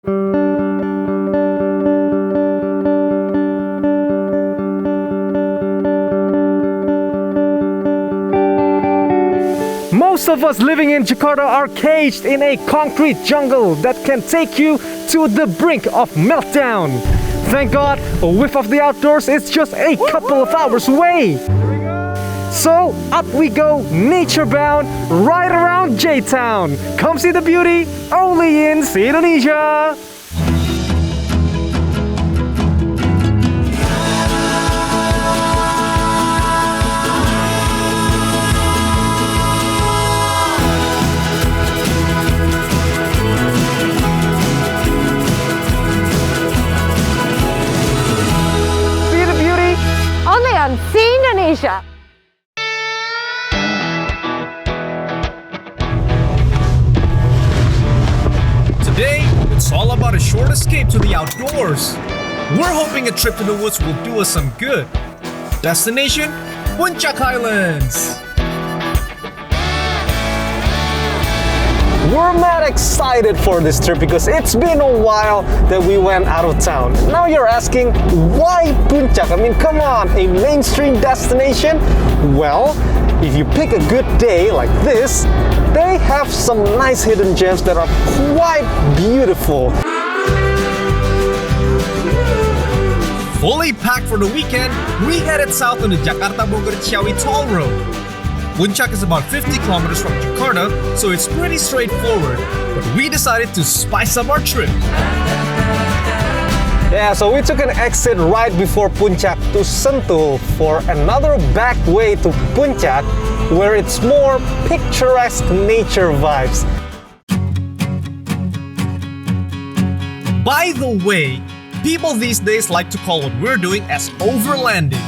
Most of us living in Jakarta are caged in a concrete jungle that can take you to the brink of meltdown. Thank God, a whiff of the outdoors is just a couple of hours away. So up we go, nature bound, right around J-Town. Come see the beauty only in Indonesia. See Indonesia. Today, it's all about a short escape to the outdoors. We're hoping a trip to the woods will do us some good. Destination, Puncak Highlands. We're mad excited for this trip because it's been a while that we went out of town. Now you're asking, why Puncak? I mean, come on, a mainstream destination? Well, if you pick a good day like this, they have some nice hidden gems that are quite beautiful. Fully packed for the weekend, we headed south on the Jakarta-Bogor-Ciawi toll road. Puncak is about 50 kilometers from Jakarta, so it's pretty straightforward, but we decided to spice up our trip. Yeah, so we took an exit right before Puncak to Sentul for another back way to Puncak, where it's more picturesque nature vibes. By the way, people these days like to call what we're doing as overlanding.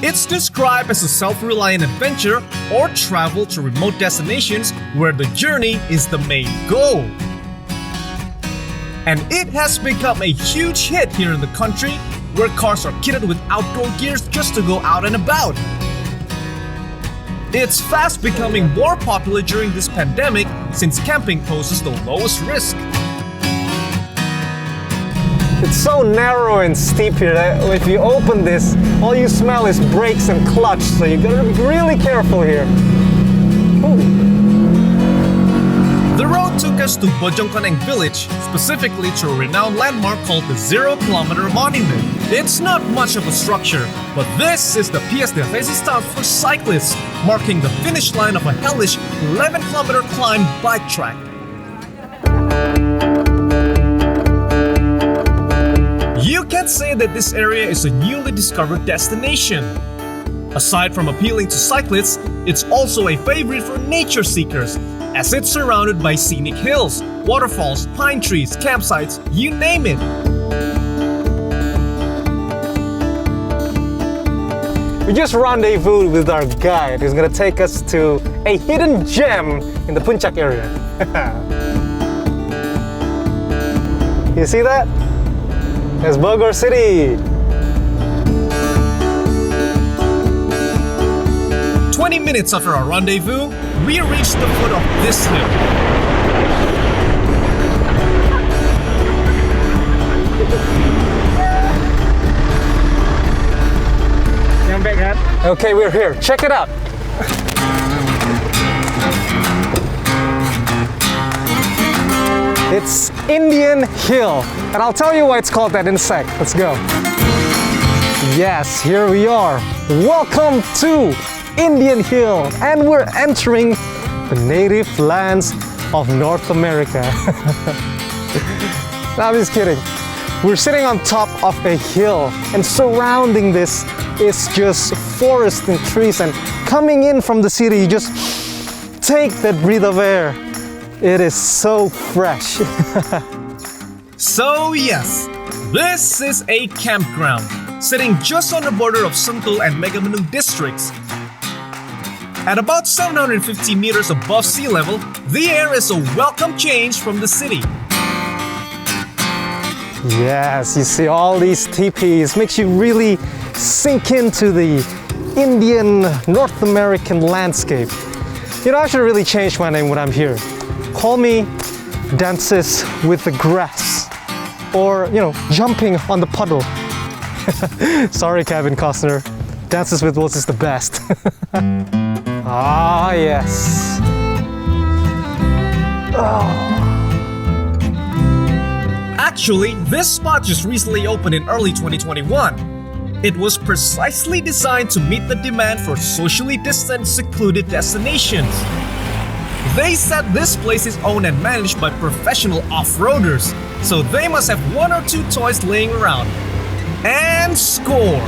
It's described as a self-reliant adventure or travel to remote destinations where the journey is the main goal. And it has become a huge hit here in the country, where cars are kitted with outdoor gears just to go out and about. It's fast becoming more popular during this pandemic since camping poses the lowest risk. It's so narrow and steep here that if you open this, all you smell is brakes and clutch, so you gotta be really careful here. Ooh. The road took us to Bojongkoneng village, specifically to a renowned landmark called the 0-kilometer monument. It's not much of a structure, but this is the pièce de résistance for cyclists, marking the finish line of a hellish 11-kilometer climb bike track. You can say that this area is a newly discovered destination. Aside from appealing to cyclists, it's also a favorite for nature seekers, as it's surrounded by scenic hills, waterfalls, pine trees, campsites, you name it. We just rendezvoused with our guide who's gonna take us to a hidden gem in the Puncak area. You see that? It's Bogor City. 20 minutes after our rendezvous, we reached the foot of this hill. Okay, we're here. Check it out. It's Indian Hill, and I'll tell you why it's called that in a sec. Let's go. Yes, here we are. Welcome to Indian Hill, and we're entering the native lands of North America. No, I'm just kidding. We're sitting on top of a hill, and surrounding this is just forest and trees, and coming in from the city, you just take that breath of air. It is so fresh. So yes, this is a campground, sitting just on the border of Sentul and Megamendung districts. At about 750 meters above sea level, the air is a welcome change from the city. Yes, you see all these teepees, makes you really sink into the Indian, North American landscape. You know, I should really change my name when I'm here. Call me dances with the grass, or jumping on the puddle. Sorry, Kevin Costner. Dances with Wolves is the best. Ah, yes. Actually, this spot just recently opened in early 2021. It was precisely designed to meet the demand for socially distant, secluded destinations. They said this place is owned and managed by professional off-roaders, so they must have one or two toys laying around. And score!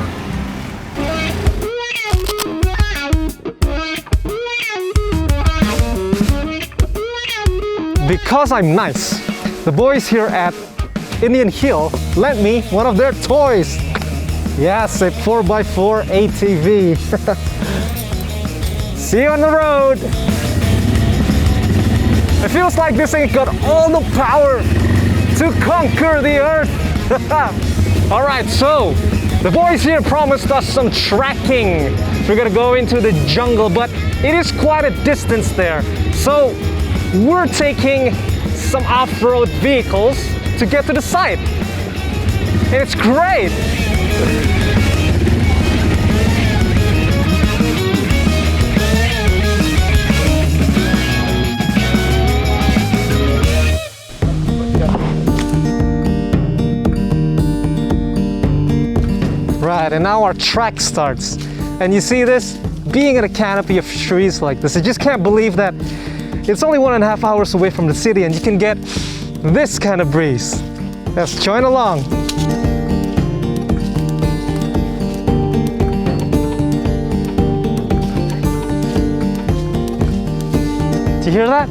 Because I'm nice, the boys here at Indian Hill lent me one of their toys. Yes, a 4x4 ATV. See you on the road. It feels like this thing got all the power to conquer the earth. Alright, so the boys here promised us some trekking. We're gonna go into the jungle, but it is quite a distance there. So we're taking some off-road vehicles to get to the site. And it's great. Right, and now our trek starts. And you see this? Being in a canopy of trees like this, I just can't believe that it's only 1.5 hours away from the city and you can get this kind of breeze. Let's join along. Do you hear that?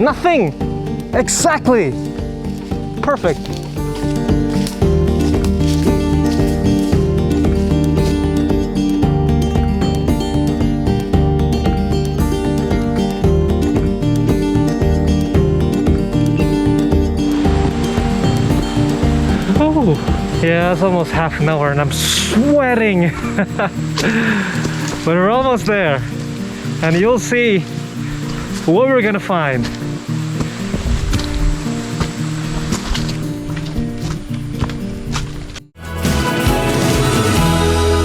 Nothing! Exactly! Perfect. Yeah, it's almost half an hour and I'm sweating. But we're almost there. And you'll see what we're gonna find.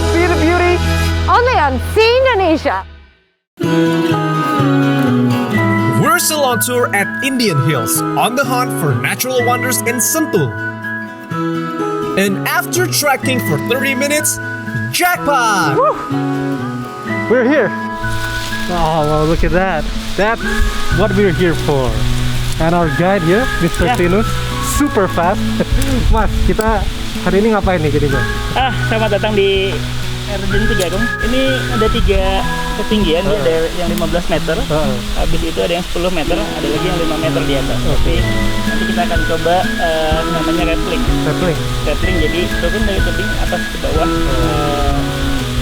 See the beauty? Only on Indonesia. We're still on tour at Indian Hills, on the hunt for natural wonders in Sentul. And after trekking for 30 minutes, jackpot! Woo! We're here. Oh, well, look at that. That's what we're here for. And our guide here, Mr. Tinus, super fast. Mas, kita hari ini ngapain nih jadinya? Selamat datang di Region 3, Kong. Ini ada 3 ketinggian, dia ada yang 15 meter. Habis itu ada yang 10 meter, ada lagi yang 5 meter di atas. Tapi nanti kita akan coba namanya rappelling. Rappelling, jadi turun dari tebing atas ke bawah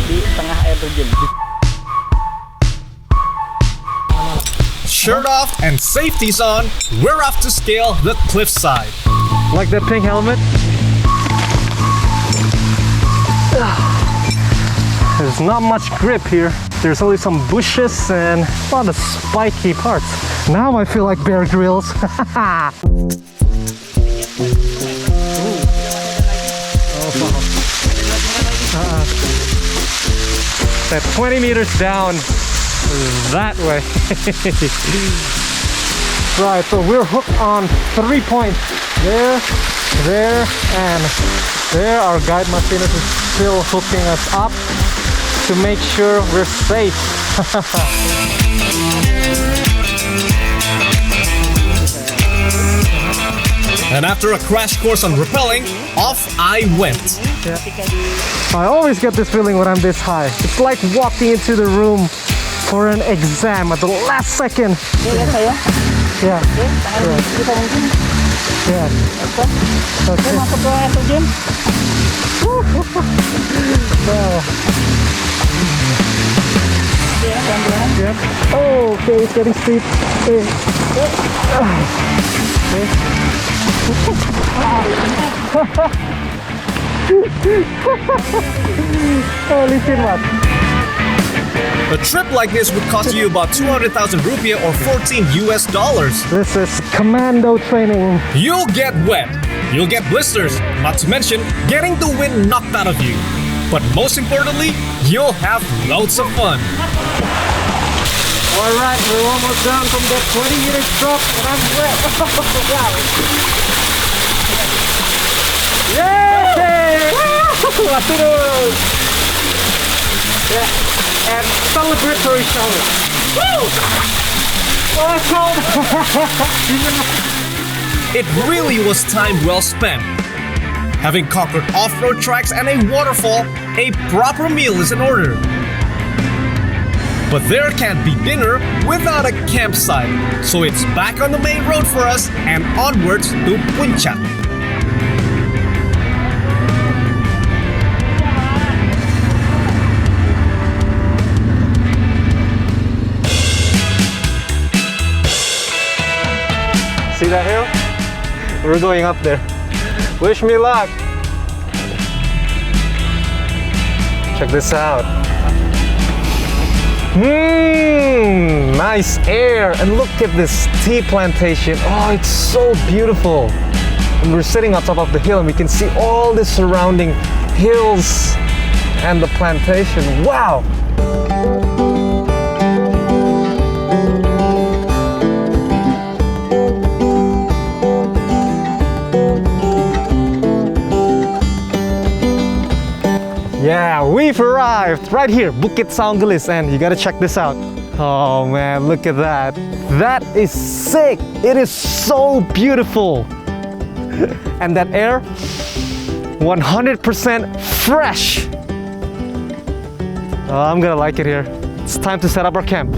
di tengah air terjun. Shirt off and safety's on, we're off to scale the cliffside. Like that pink helmet? There's not much grip here. There's only some bushes and a lot of spiky parts. Now I feel like Bear Grylls. That 20 meters down that way. Right, so we're hooked on 3 points. There, and there. Our guide Martinez is still hooking us up to make sure we're safe. And after a crash course on rappelling, off I went. Yeah. I always get this feeling when I'm this high. It's like walking into the room for an exam at the last second. Yeah. Yeah. Okay. Yep. Oh, okay, it's getting steep. Okay. Oh, licin, Mas. A trip like this would cost you about 200,000 rupiah or 14 US dollars. This is commando training. You'll get wet, you'll get blisters, not to mention getting the wind knocked out of you. But most importantly, you'll have loads of fun. Alright, we're almost down from that 20-meter drop and I'm wet. Wow. Yay! Latinos! Yeah, and celebratory shower. Woo! Oh, it's cold! It really was time well spent. Having conquered off-road tracks and a waterfall, a proper meal is in order. But there can't be dinner without a campsite, so it's back on the main road for us and onwards to Puncak. See that hill? We're going up there. Wish me luck. Check this out. Nice air. And look at this tea plantation. Oh, it's so beautiful. And we're sitting on top of the hill and we can see all the surrounding hills and the plantation. Wow. Yeah, we've arrived right here, Bukit Saunggelis, and you gotta check this out. Oh man, look at that. That is sick. It is so beautiful. And that air, 100% fresh. Oh, I'm gonna like it here. It's time to set up our camp.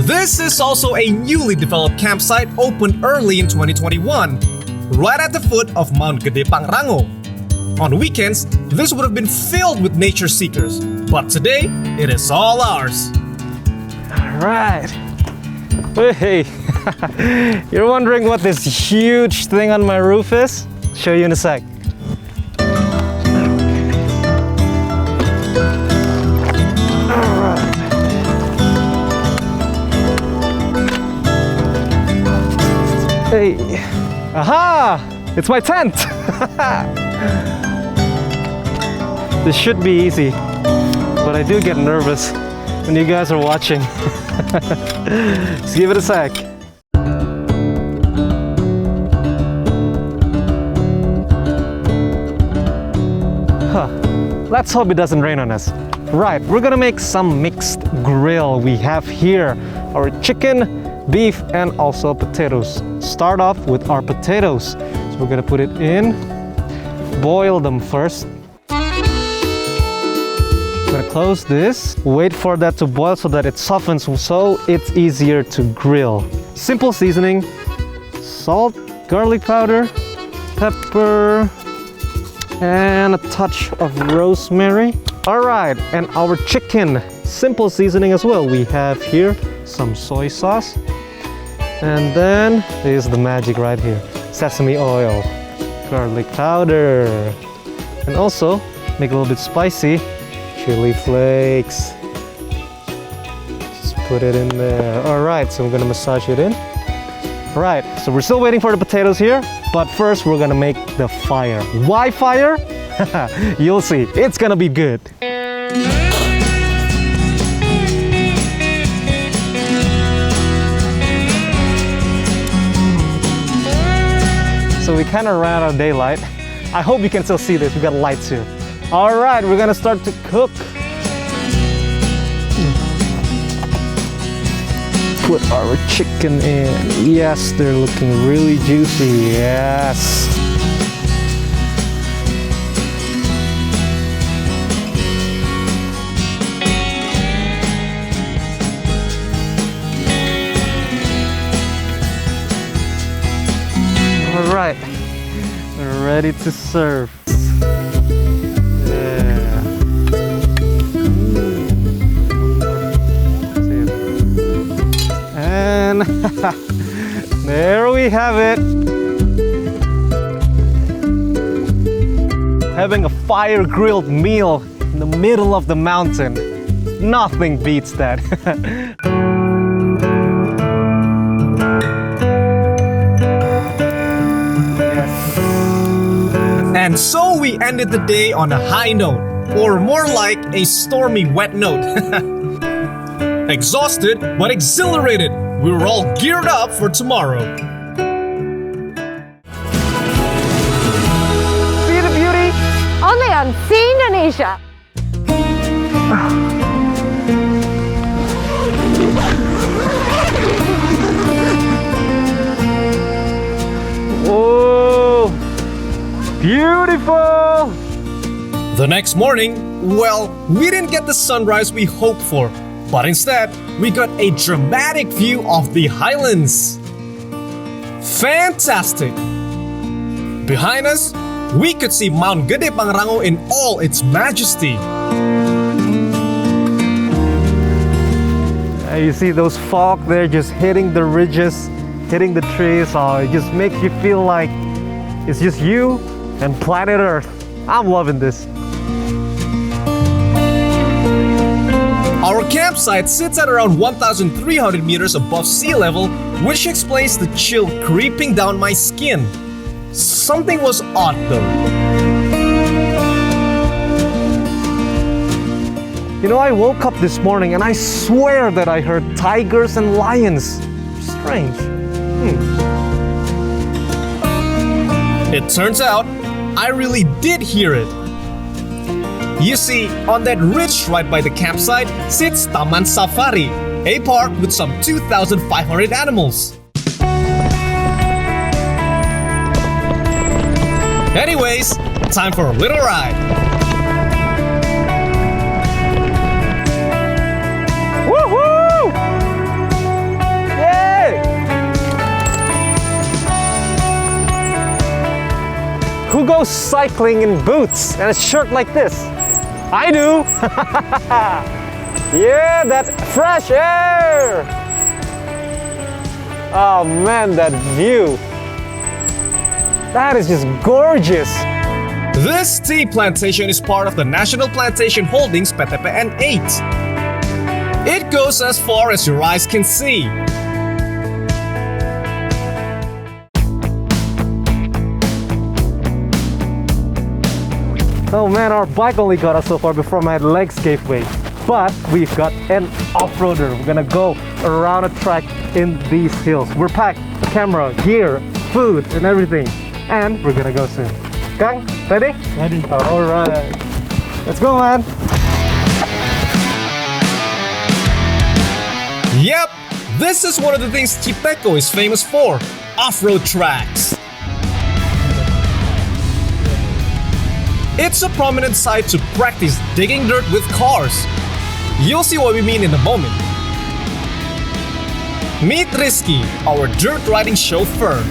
This is also a newly developed campsite opened early in 2021. Right at the foot of Mount Gede Pangrango. On weekends, this would have been filled with nature seekers, but today, it is all ours. All right. Hey, you're wondering what this huge thing on my roof is? Show you in a sec. All right. Hey. Aha! It's my tent! This should be easy, but I do get nervous when you guys are watching. Just give it a sec. Let's hope it doesn't rain on us. Right, we're gonna make some mixed grill. We have here our chicken, beef, and also potatoes. Start off with our potatoes. So we're gonna put it in, boil them first. I'm gonna close this, wait for that to boil so that it softens so it's easier to grill. Simple seasoning, salt, garlic powder, pepper, and a touch of rosemary. All right, and our chicken, simple seasoning as well. We have here some soy sauce. And then here's the magic right here. Sesame oil, garlic powder, and also make it a little bit spicy, chili flakes. Just put it in there. All right, so we're gonna massage it in. All right, so we're still waiting for the potatoes here, but first we're gonna make the fire. Why fire? You'll see, it's gonna be good. So we kind of ran out of daylight. I hope you can still see this. We got lights here. All right, we're gonna start to cook. Put our chicken in. Yes, they're looking really juicy. Yes. All right, we're ready to serve. Yeah. And there we have it. having a fire-grilled meal in the middle of the mountain. Nothing beats that. And so we ended the day on a high note, or more like a stormy wet note. Exhausted but exhilarated, we were all geared up for tomorrow. See the beauty? Only on See Indonesia. Whoa! Beautiful! The next morning, well, we didn't get the sunrise we hoped for, but instead, we got a dramatic view of the highlands. Fantastic! Behind us, we could see Mount Gede Pangrango in all its majesty. You see those fog there just hitting the ridges, hitting the trees. Oh, it just makes you feel like it's just you and planet Earth. I'm loving this. Our campsite sits at around 1,300 meters above sea level, which explains the chill creeping down my skin. Something was odd though. You know, I woke up this morning and I swear that I heard tigers and lions. Strange. It turns out, I really did hear it. You see, on that ridge right by the campsite sits Taman Safari, a park with some 2,500 animals. Anyways, time for a little ride. Woohoo! Yay! Who goes cycling in boots and a shirt like this? I do! Yeah, that fresh air! Oh man, that view! That is just gorgeous! This tea plantation is part of the National Plantation Holdings PTPN 8. It goes as far as your eyes can see. Oh man, our bike only got us so far before my legs gave way. But we've got an off-roader. We're gonna go around a track in these hills. We're packed, camera, gear, food, and everything. And we're gonna go soon. Kang, ready? Ready. Alright. Let's go, man. Yep, this is one of the things Chipeko is famous for, off-road tracks. It's a prominent site to practice digging dirt with cars. You'll see what we mean in a moment. Meet Rizky, our dirt riding chauffeur.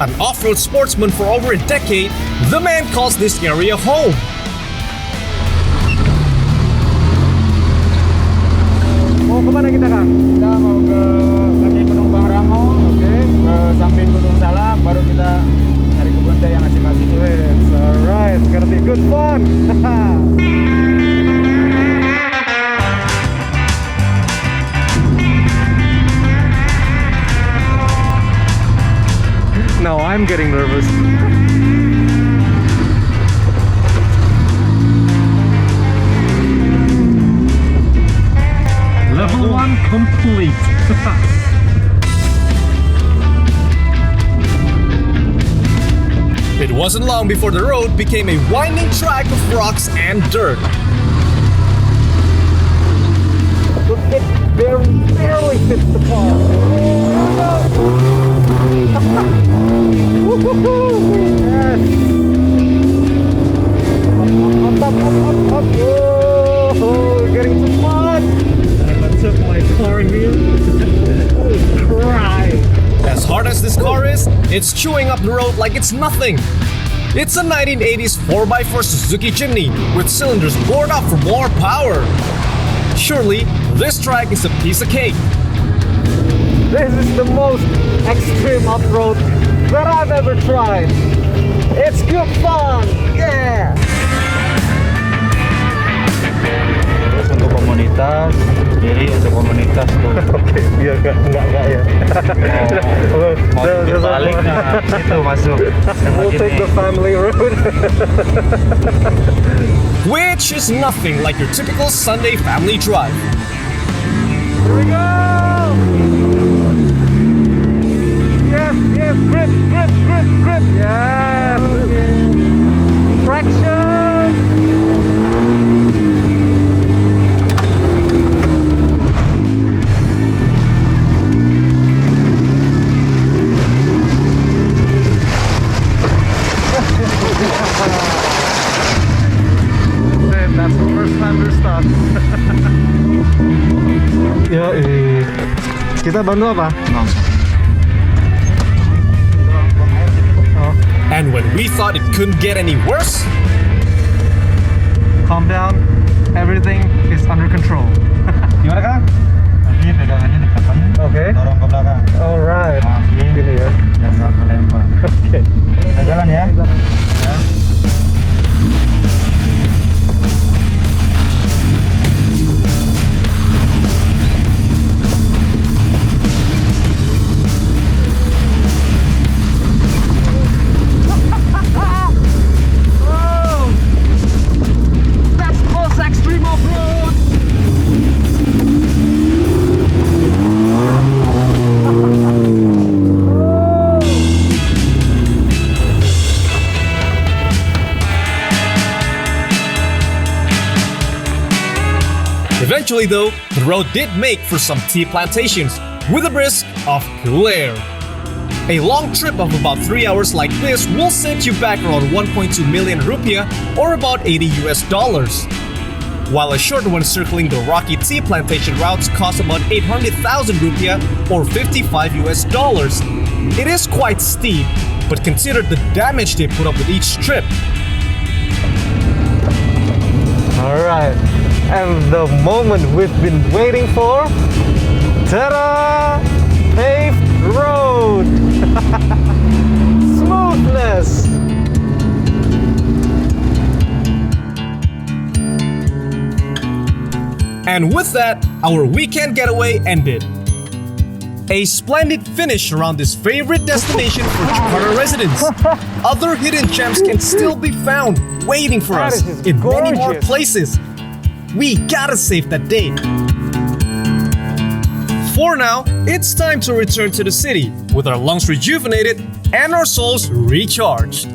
An off-road sportsman for over a decade, the man calls this area home. Mau kemana kita, Kang? Kita mau ke kaki Gunung Pangrango, oke, ke samping Gunung Salak, baru kita cari kebun teh yang asik-asik. Alright, it's gonna be good fun! Now I'm getting nervous. Level 1 complete. It wasn't long before the road became a winding track of rocks and dirt. It barely fits the car. Yes. Up. Oh, getting some mud. I took my car here. Cry. As hard as this car is, it's chewing up the road like it's nothing. It's a 1980s 4x4 Suzuki Jimny with cylinders bored up for more power. Surely, this track is a piece of cake. This is the most extreme off-road that I've ever tried. It's good fun. Yeah. Terus untuk komunitas, diri untuk komunitas tuh. Oke, biar enggak ya. Mau balik, nah itu masuk. We'll take the family road. Which is nothing like your typical Sunday family drive. Here we go. Yes, yes, grip, grip, grip, grip. Yes. Traction. That's the first time we're stuck. Ya, kita bantu apa? And when we thought it couldn't get any worse, Calm down. Everything is under control. Gimana Kang? Nanti pegangannya di depan, Oke. dorong ke belakang. Alright. Nah, Gini ya. Dan nggak melempar. Oke. Kita jalan ya. Ya. eventually though, the road did make for some tea plantations with a brisk of cool air. A long trip of about 3 hours like this will send you back around 1.2 million rupiah or about $80 US. While a short one circling the rocky tea plantation routes costs about 800,000 rupiah or $55 US. It is quite steep, but consider the damage they put up with each trip. Alright, and the moment we've been waiting for, ta-da! Paved road! Smoothness! And with that, our weekend getaway ended. A splendid finish around this favorite destination for Jakarta residents. Other hidden gems can still be found waiting for That us is in many more gorgeous. places. We gotta save that date. For now, it's time to return to the city with our lungs rejuvenated and our souls recharged.